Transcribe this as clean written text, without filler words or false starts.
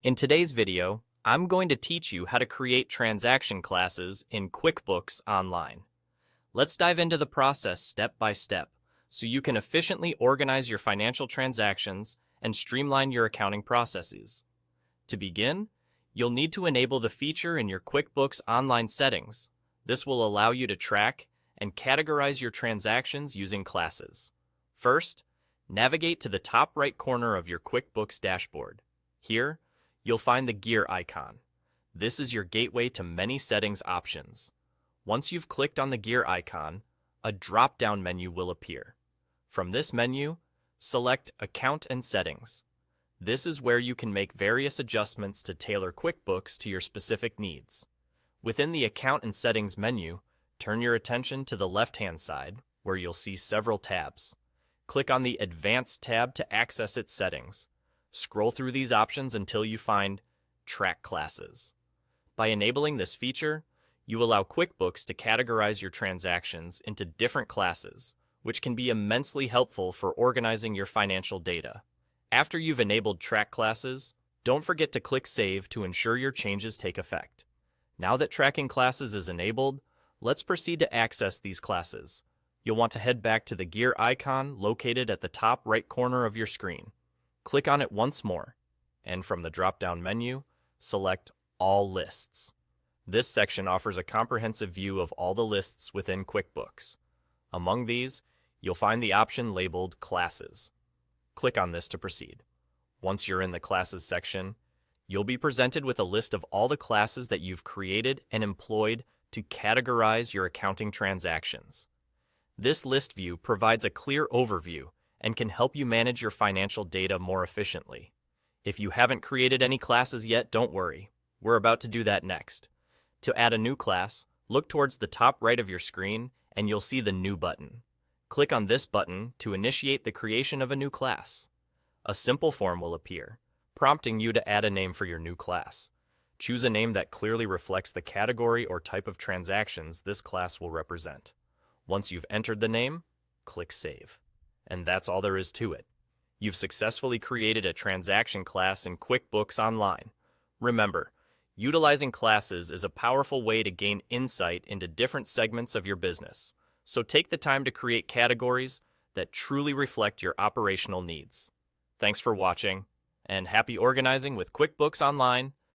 In today's video, I'm going to teach you how to create transaction classes in QuickBooks Online. Let's dive into the process step by step so you can efficiently organize your financial transactions and streamline your accounting processes. To begin, you'll need to enable the feature in your QuickBooks Online settings. This will allow you to track and categorize your transactions using classes. First, navigate to the top right corner of your QuickBooks dashboard. Here, you'll find the gear icon. This is your gateway to many settings options. Once you've clicked on the gear icon, a drop-down menu will appear. From this menu, select Account and Settings. This is where you can make various adjustments to tailor QuickBooks to your specific needs. Within the Account and Settings menu, turn your attention to the left-hand side, where you'll see several tabs. Click on the Advanced tab to access its settings. Scroll through these options until you find Track Classes. By enabling this feature, you allow QuickBooks to categorize your transactions into different classes, which can be immensely helpful for organizing your financial data. After you've enabled Track Classes, don't forget to click Save to ensure your changes take effect. Now that Tracking Classes is enabled, let's proceed to access these classes. You'll want to head back to the gear icon located at the top right corner of your screen. Click on it once more, and from the drop-down menu, select All Lists. This section offers a comprehensive view of all the lists within QuickBooks. Among these, you'll find the option labeled Classes. Click on this to proceed. Once you're in the Classes section, you'll be presented with a list of all the classes that you've created and employed to categorize your accounting transactions. This list view provides a clear overview and can help you manage your financial data more efficiently. If you haven't created any classes yet, don't worry. We're about to do that next. To add a new class, look towards the top right of your screen and you'll see the New button. Click on this button to initiate the creation of a new class. A simple form will appear, prompting you to add a name for your new class. Choose a name that clearly reflects the category or type of transactions this class will represent. Once you've entered the name, click Save. And that's all there is to it. You've successfully created a transaction class in QuickBooks Online. Remember, utilizing classes is a powerful way to gain insight into different segments of your business. So take the time to create categories that truly reflect your operational needs. Thanks for watching, and happy organizing with QuickBooks Online.